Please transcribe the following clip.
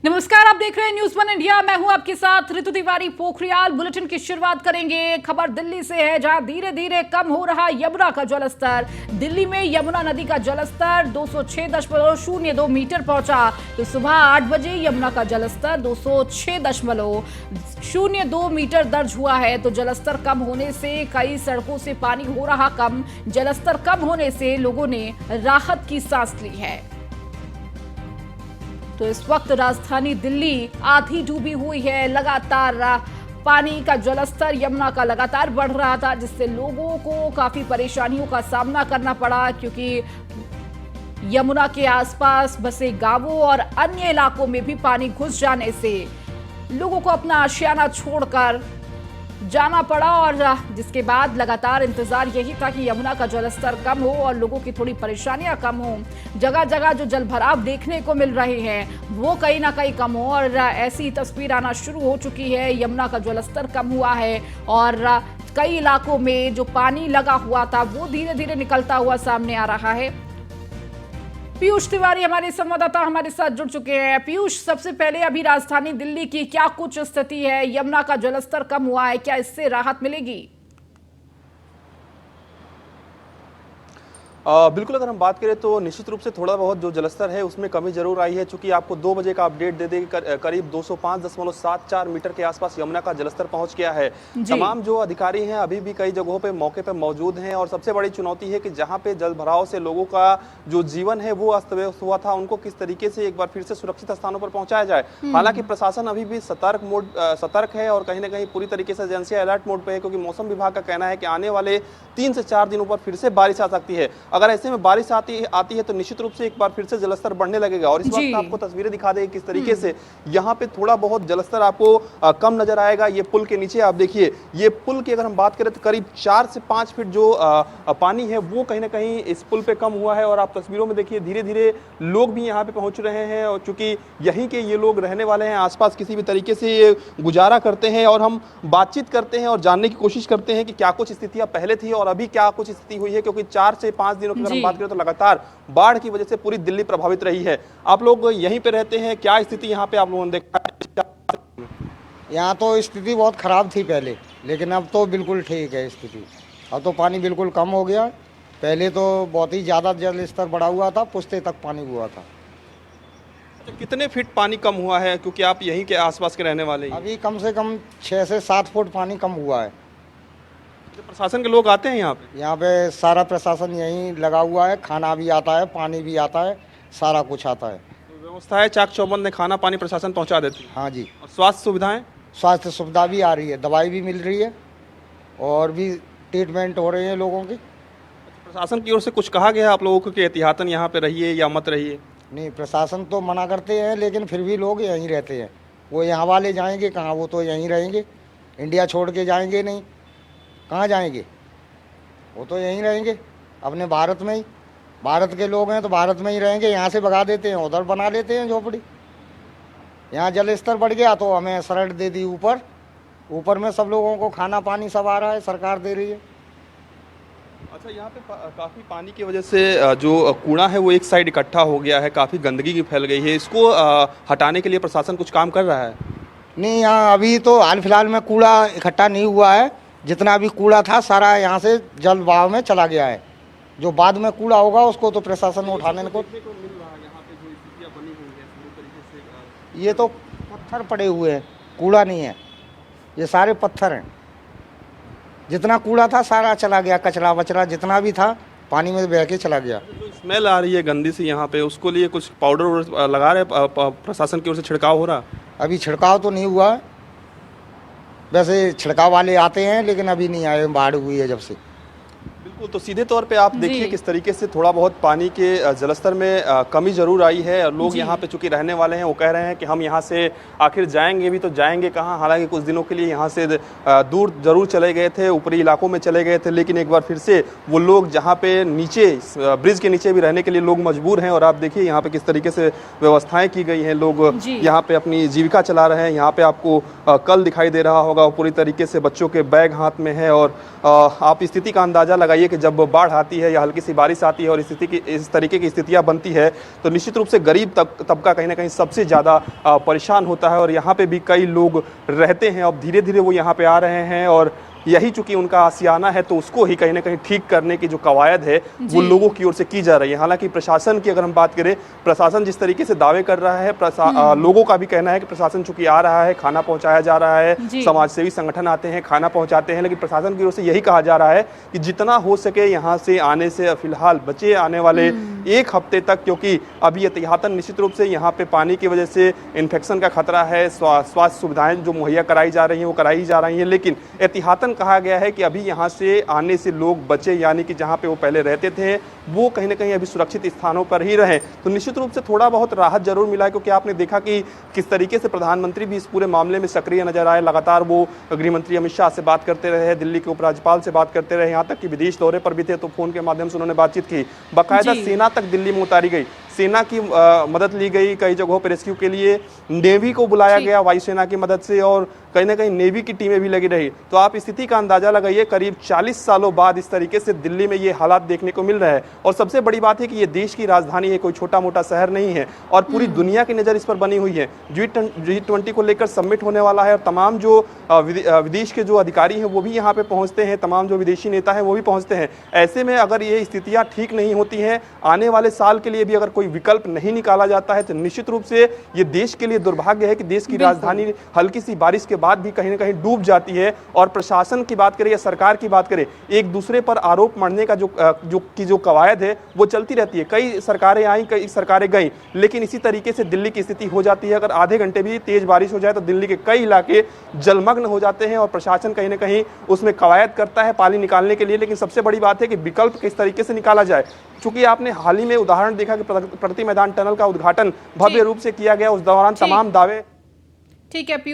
नमस्कार, आप देख रहे हैं न्यूज़ 1 इंडिया। मैं हूं आपके साथ ऋतु तिवारी। पोखरियाल बुलेटिन की शुरुआत करेंगे। खबर दिल्ली से है, जहां धीरे धीरे कम हो रहा यमुना का जलस्तर। दिल्ली में यमुना नदी का जलस्तर 206.02 मीटर पहुंचा। तो सुबह 8 बजे यमुना का जलस्तर 206.02 मीटर दर्ज हुआ है। तो जलस्तर कम होने से कई सड़कों से पानी हो रहा कम। जलस्तर कम होने से लोगों ने राहत की सांस ली है। तो इस वक्त राजधानी दिल्ली आधी डूबी हुई है। लगातार पानी का जलस्तर यमुना का लगातार बढ़ रहा था, जिससे लोगों को काफी परेशानियों का सामना करना पड़ा, क्योंकि यमुना के आसपास बसे गांवों और अन्य इलाकों में भी पानी घुस जाने से लोगों को अपना आशियाना छोड़कर जाना पड़ा। और जिसके बाद लगातार इंतजार यही था कि यमुना का जलस्तर कम हो और लोगों की थोड़ी परेशानियां कम हो। जगह जगह जो जलभराव देखने को मिल रहे हैं वो कहीं ना कहीं कम हो, और ऐसी तस्वीर आना शुरू हो चुकी है। यमुना का जलस्तर कम हुआ है और कई इलाकों में जो पानी लगा हुआ था वो धीरे धीरे निकलता हुआ सामने आ रहा है। पीयूष तिवारी हमारे संवाददाता हमारे साथ जुड़ चुके हैं। पीयूष, सबसे पहले अभी राजधानी दिल्ली की क्या कुछ स्थिति है? यमुना का जलस्तर कम हुआ है, क्या इससे राहत मिलेगी? बिल्कुल, अगर हम बात करें तो निश्चित रूप से थोड़ा बहुत जो जलस्तर है उसमें कमी जरूर आई है। चूंकि आपको 2 बजे का अपडेट दे दें, करीब 205.74 मीटर के आसपास यमुना का जलस्तर पहुंच गया है। तमाम जो अधिकारी हैं अभी भी कई जगहों पे मौके पे मौजूद हैं, और सबसे बड़ी चुनौती है कि जहां पे जल भराव से लोगों का जो जीवन है वो अस्त व्यस्त हुआ था, उनको किस तरीके से एक बार फिर से सुरक्षित स्थानों पर पहुंचाया जाए। हालांकि प्रशासन अभी भी सतर्क है और कहीं ना कहीं पूरी तरीके से एजेंसियां अलर्ट मोड पे है, क्योंकि मौसम विभाग का कहना है कि आने वाले 3 से 4 दिनों पर फिर से बारिश आ सकती है। अगर ऐसे में बारिश आती है तो निश्चित रूप से एक बार फिर से जलस्तर बढ़ने लगेगा। और इस वक्त आपको तस्वीरें दिखा दें किस तरीके से यहाँ पे थोड़ा बहुत जलस्तर आपको कम नजर आएगा। ये पुल के नीचे आप देखिए, ये पुल की अगर हम बात करें तो करीब 4 से 5 फीट जो पानी है वो कहीं ना कहीं इस पुल पे कम हुआ है। और आप तस्वीरों में देखिए धीरे धीरे लोग भी यहाँ पे पहुंच रहे हैं, और चूंकि यहीं के ये लोग रहने वाले हैं, आसपास किसी भी तरीके से ये गुजारा करते हैं। और हम बातचीत करते हैं और जानने की कोशिश करते हैं कि क्या कुछ स्थितियां पहले थी और अभी क्या कुछ स्थिति हुई है, क्योंकि 4 से 5 दिनों की अगर हम बात करें तो लगातार बाढ़ की वजह से पूरी दिल्ली प्रभावित रही है। आप लोग यहीं पे रहते हैं, क्या स्थिति यहाँ पे आप लोगों ने देखा है? यहाँ तो स्थिति बहुत खराब थी पहले, लेकिन अब तो बिल्कुल ठीक है स्थिति। अब तो पानी बिल्कुल कम हो गया। पहले तो बहुत ही ज़्यादा जल स्तर बढ़ा हुआ था, पुश्ते तक पानी हुआ था। तो कितने फीट पानी कम हुआ है, क्योंकि आप यहीं के आसपास के रहने वाले हैं? अभी कम से कम 6 से 7 फुट पानी कम हुआ है। तो प्रशासन के लोग आते हैं यहाँ पे? यहाँ पे सारा प्रशासन यहीं लगा हुआ है। खाना भी आता है, पानी भी आता है, सारा कुछ आता है। तो व्यवस्था है, चाक चौबंद ने खाना पानी प्रशासन पहुँचा देती है? हाँ जी। और स्वास्थ्य सुविधाएं? स्वास्थ्य सुविधा भी आ रही है, दवाई भी मिल रही है और भी ट्रीटमेंट हो रहे हैं लोगों की। प्रशासन की ओर से कुछ कहा गया आप लोगों को कि एहतियातन यहाँ पे रहिए या मत रहिए? नहीं, प्रशासन तो मना करते हैं, लेकिन फिर भी लोग यहीं रहते हैं। वो यहाँ वाले जाएंगे कहाँ, वो तो यहीं रहेंगे। इंडिया छोड़ के जाएंगे नहीं, कहाँ जाएंगे? वो तो यहीं रहेंगे अपने भारत में ही। भारत के लोग हैं तो भारत में ही रहेंगे। यहाँ से भगा देते हैं, उधर बना लेते हैं झोपड़ी। यहाँ जल स्तर बढ़ गया तो हमें शरण दे दी ऊपर में सब लोगों को खाना पानी सब आ रहा है, सरकार दे रही है। अच्छा, यहाँ पे काफ़ी पानी की वजह से जो कूड़ा है वो एक साइड इकट्ठा हो गया है, काफ़ी गंदगी की फैल गई है। इसको हटाने के लिए प्रशासन कुछ काम कर रहा है? नहीं, यहाँ अभी तो हाल फिलहाल में कूड़ा इकट्ठा नहीं हुआ है। जितना भी कूड़ा था सारा यहाँ से जल बहाव में चला गया है। जो बाद में कूड़ा होगा उसको तो प्रशासन उठाने को। ये तो पत्थर पड़े हुए हैं, कूड़ा नहीं है, ये सारे पत्थर हैं। जितना कूड़ा था सारा चला गया, कचरा वचरा जितना भी था पानी में बह के चला गया। जो स्मेल आ रही है गंदी सी यहाँ पे, उसको लिए कुछ पाउडर लगा रहे प्रशासन की ओर से? छिड़काव हो रहा? अभी छिड़काव तो नहीं हुआ है, वैसे छिड़काव वाले आते हैं लेकिन अभी नहीं आए, बाढ़ हुई है जब से। बिल्कुल, तो सीधे तौर पे आप देखिए किस तरीके से थोड़ा बहुत पानी के जलस्तर में कमी जरूर आई है। और लोग यहाँ पे चूंकि रहने वाले हैं वो कह रहे हैं कि हम यहाँ से आखिर जाएंगे भी तो जाएंगे कहाँ। हालांकि कुछ दिनों के लिए यहाँ से दूर जरूर चले गए थे, ऊपरी इलाकों में चले गए थे, लेकिन एक बार फिर से वो लोग जहाँ पे नीचे ब्रिज के नीचे भी रहने के लिए लोग मजबूर हैं। और आप देखिए यहाँ पे किस तरीके से व्यवस्थाएं की गई हैं, लोग यहाँ पे अपनी जीविका चला रहे हैं। यहाँ पे आपको कल दिखाई दे रहा होगा, पूरी तरीके से बच्चों के बैग हाथ में है। और आप स्थिति का अंदाजा लगाइए कि जब बाढ़ आती है या हल्की सी बारिश आती है और इस तरीके की स्थितियां बनती है तो निश्चित रूप से गरीब तबका कहीं ना कहीं सबसे ज़्यादा परेशान होता है। और यहाँ पे भी कई लोग रहते हैं, अब धीरे धीरे वो यहाँ पे आ रहे हैं और यही चूंकि उनका आसियाना है तो उसको ही कहीं ना कहीं ठीक करने की जो कवायद है वो लोगों की ओर से की जा रही है। हालांकि प्रशासन की अगर हम बात करें, प्रशासन जिस तरीके से दावे कर रहा है, लोगों का भी कहना है कि प्रशासन चूंकि आ रहा है, खाना पहुंचाया जा रहा है, समाज सेवी संगठन आते हैं, खाना पहुंचाते हैं, लेकिन प्रशासन की ओर से यही कहा जा रहा है कि जितना हो सके यहाँ से आने से फिलहाल बचे आने वाले एक हफ्ते तक, क्योंकि अभी एहतियातन निश्चित रूप से यहाँ पे पानी की वजह से इन्फेक्शन का खतरा है। स्वास्थ्य सुविधाएं जो मुहैया कराई जा रही हैं वो कराई जा रही हैं, लेकिन एहतियातन कहा गया है कि अभी यहां से आने से लोग बचे, यानी कि जहां पे वो पहले रहते थे वो कहीं ना कहीं अभी सुरक्षित स्थानों पर ही रहे। तो निश्चित रूप से थोड़ा बहुत राहत जरूर मिला है, क्योंकि आपने देखा कि किस तरीके से प्रधानमंत्री भी इस पूरे मामले में सक्रिय नजर आए। लगातार वो गृह मंत्री अमित शाह से बात करते रहे, दिल्ली के उपराज्यपाल से बात करते रहे, यहाँ तक कि विदेश दौरे पर भी थे तो फोन के माध्यम से उन्होंने बातचीत की। बाकायदा सेना तक दिल्ली में उतारी गई, सेना की मदद ली गई, कई जगहों पर रेस्क्यू के लिए नेवी को बुलाया गया वायुसेना की मदद से, और कहीं ना कहीं नेवी की टीमें भी लगी रही। तो आप स्थिति का अंदाजा लगाइए, करीब 40 सालों बाद इस तरीके से दिल्ली में ये हालात देखने को मिल रहा है। और सबसे बड़ी बात है कि ये देश की राजधानी है, कोई छोटा मोटा शहर नहीं है, और पूरी दुनिया की नज़र इस पर बनी हुई है। G20 को लेकर समिट होने वाला है और तमाम जो विदेश के जो अधिकारी हैं वो भी यहाँ पे पहुँचते हैं, तमाम जो विदेशी नेता हैं वो भी पहुँचते हैं। ऐसे में अगर ये स्थितियाँ ठीक नहीं होती हैं, आने वाले साल के लिए भी अगर कोई विकल्प नहीं निकाला जाता है तो निश्चित रूप से ये देश के लिए दुर्भाग्य है कि देश की राजधानी हल्की सी बारिश के बाद भी कहीं ना कहीं डूब जाती है। और प्रशासन की बात करें या सरकार की बात करें, एक दूसरे पर आरोप मढ़ने का जो कवायद है वो चलती रहती है। कई सरकारें आई, कई सरकारें गई, लेकिन इसी तरीके से दिल्ली की स्थिति हो जाती है। अगर आधे घंटे भी तेज बारिश हो जाए तो दिल्ली के कई इलाके जलमग्न हो जाते हैं और प्रशासन कहीं ना कहीं उसमें कवायद करता है पानी निकालने के लिए। लेकिन सबसे बड़ी बात है कि विकल्प किस तरीके से निकाला जाए। चूंकि आपने हाल ही में उदाहरण देखा कि प्रगति मैदान टनल का उद्घाटन भव्य रूप से किया गया, उस दौरान तमाम दावे ठीक है।